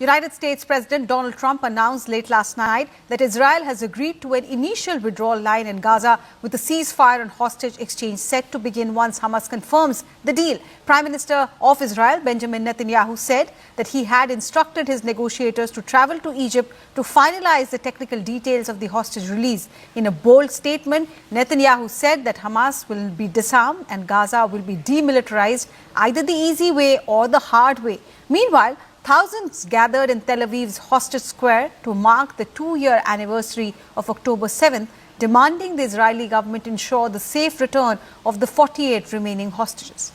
United States President Donald Trump announced late last night that Israel has agreed to an initial withdrawal line in Gaza with a ceasefire and hostage exchange set to begin once Hamas confirms the deal. Prime Minister of Israel, Benjamin Netanyahu, said that he had instructed his negotiators to travel to Egypt to finalize the technical details of the hostage release. In a bold statement, Netanyahu said that Hamas will be disarmed and Gaza will be demilitarized, either the easy way or the hard way. Meanwhile, thousands gathered in Tel Aviv's Hostage Square to mark the 2-year anniversary of October 7th, demanding the Israeli government ensure the safe return of the 48 remaining hostages.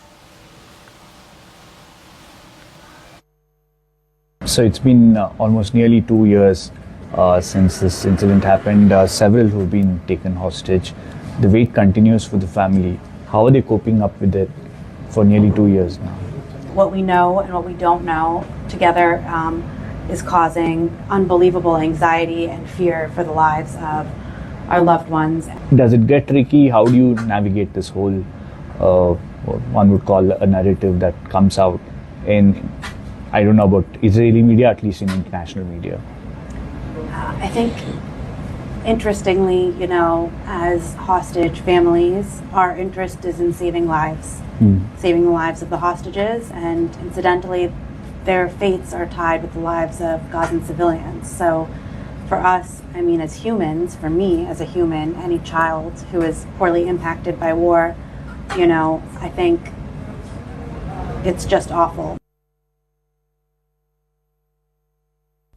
So it's been almost nearly 2 years since this incident happened. Several who have been taken hostage. The wait continues for the family. How are they coping up with it for nearly 2 years now? What we know and what we don't know together is causing unbelievable anxiety and fear for the lives of our loved ones. Does it get tricky? How do you navigate this whole, what one would call a narrative that comes out in, I don't know about Israeli media, at least in international media? I think, interestingly, as hostage families, our interest is in saving lives. Saving the lives of the hostages, and incidentally, their fates are tied with the lives of Gazan civilians. So for us, as humans, for me as a human, any child who is poorly impacted by war, I think it's just awful.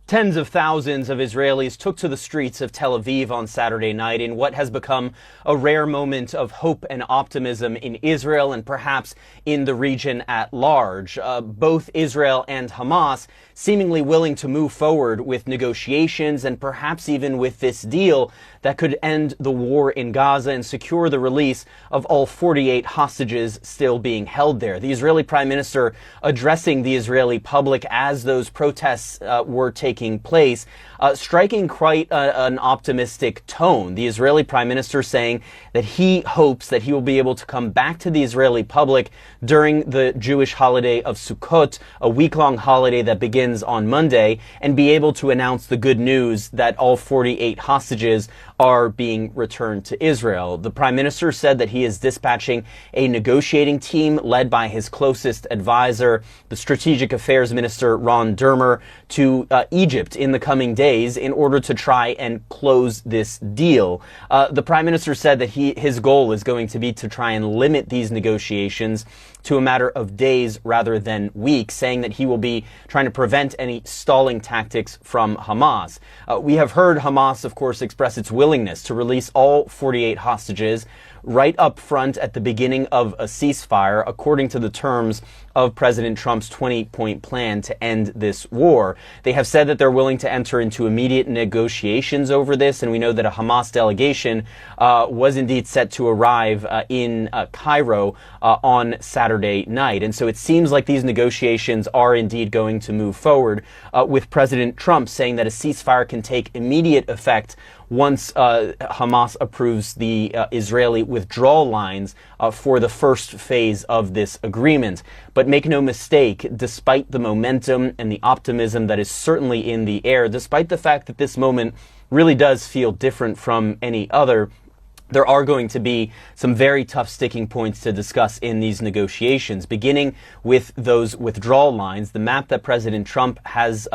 Tens of thousands of Israelis took to the streets of Tel Aviv on Saturday night in what has become a rare moment of hope and optimism in Israel and perhaps in the region at large. Both Israel and Hamas seemingly willing to move forward with negotiations and perhaps even with this deal that could end the war in Gaza and secure the release of all 48 hostages still being held there. The Israeli Prime Minister addressing the Israeli public as those protests were taking place, striking quite an optimistic tone. The Israeli Prime Minister saying that he hopes that he will be able to come back to the Israeli public during the Jewish holiday of Sukkot, a week-long holiday that begins on Monday, and be able to announce the good news that all 48 hostages are being returned to Israel. The Prime Minister said that he is dispatching a negotiating team led by his closest advisor, the Strategic Affairs Minister Ron Dermer, to Egypt in the coming days in order to try and close this deal. The Prime Minister said that his goal is going to be to try and limit these negotiations to a matter of days rather than weeks, saying that he will be trying to prevent any stalling tactics from Hamas. We have heard Hamas, of course, express its willingness to release all 48 hostages right up front at the beginning of a ceasefire, according to the terms of President Trump's 20-point plan to end this war. They have said that they're willing to enter into immediate negotiations over this, and we know that a Hamas delegation was indeed set to arrive in Cairo on Saturday night. And so it seems like these negotiations are indeed going to move forward, with President Trump saying that a ceasefire can take immediate effect once Hamas approves the Israeli withdrawal lines for the first phase of this agreement. But make no mistake, despite the momentum and the optimism that is certainly in the air, despite the fact that this moment really does feel different from any other, there are going to be some very tough sticking points to discuss in these negotiations, beginning with those withdrawal lines. The map that President Trump has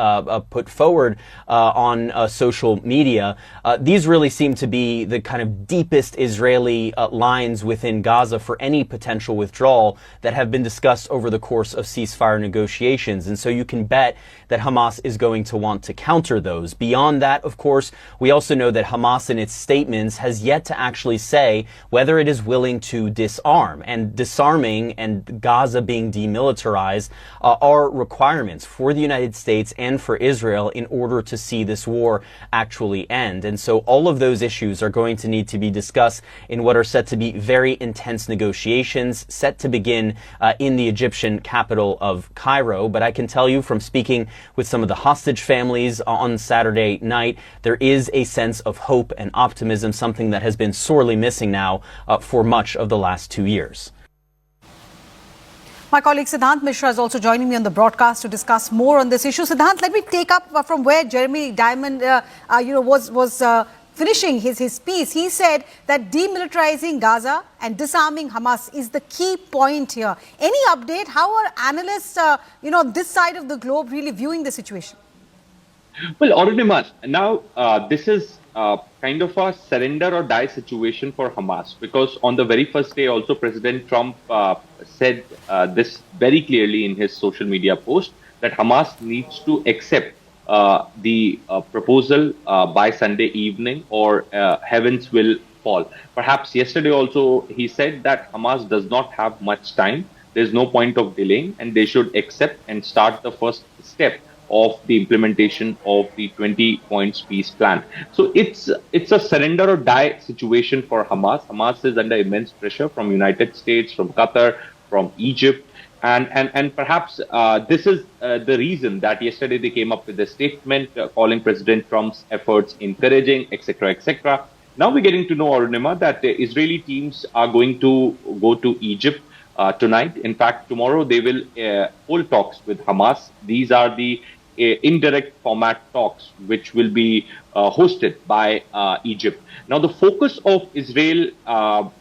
put forward on social media, these really seem to be the kind of deepest Israeli lines within Gaza for any potential withdrawal that have been discussed over the course of ceasefire negotiations. And so you can bet that Hamas is going to want to counter those. Beyond that, of course, we also know that Hamas in its statements has yet to actually say whether it is willing to disarm, and disarming and Gaza being demilitarized are requirements for the United States and for Israel in order to see this war actually end. And so all of those issues are going to need to be discussed in what are set to be very intense negotiations set to begin in the Egyptian capital of Cairo. But I can tell you from speaking with some of the hostage families on Saturday night, there is a sense of hope and optimism, something that has been sorely missing now for much of the last 2 years. My colleague Siddhant Mishra is also joining me on the broadcast to discuss more on this issue. Siddhant, let me take up from where Jeremy Diamond, was finishing his piece. He said that demilitarizing Gaza and disarming Hamas is the key point here. Any update? How are analysts, this side of the globe really viewing the situation? Well, Arunima, now this is kind of a surrender or die situation for Hamas, because on the very first day also President Trump said this very clearly in his social media post, that Hamas needs to accept the proposal by Sunday evening, or heavens will fall. Perhaps yesterday also he said that Hamas does not have much time. There's no point of delaying, and they should accept and start the first step of the implementation of the 20 points peace plan. So it's a surrender or die situation for Hamas. Hamas is under immense pressure from United States, from Qatar, from Egypt. And perhaps this is the reason that yesterday they came up with a statement calling President Trump's efforts encouraging, etc., etc. Now we're getting to know, Arunima, that the Israeli teams are going to go to Egypt tonight. In fact, tomorrow they will hold talks with Hamas. These are the indirect format talks which will be hosted by Egypt. Now, the focus of Israel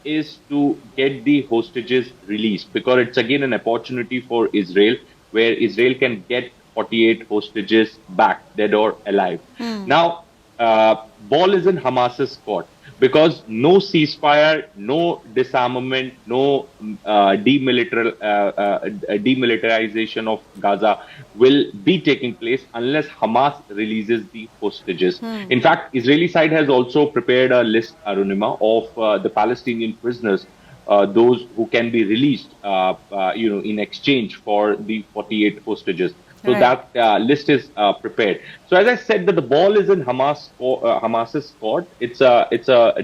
is to get the hostages released, because it's again an opportunity for Israel, where Israel can get 48 hostages back, dead or alive. Now, ball is in Hamas's court, because no ceasefire, no disarmament, no demilitarization of Gaza will be taking place unless Hamas releases the hostages. In fact, Israeli side has also prepared a list, Arunima, of the Palestinian prisoners, those who can be released, in exchange for the 48 hostages. So that list is prepared. So as I said, that the ball is in Hamas's court. It's a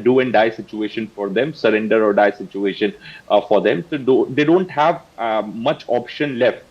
do and die situation for them, surrender or die situation for them. So they don't have much option left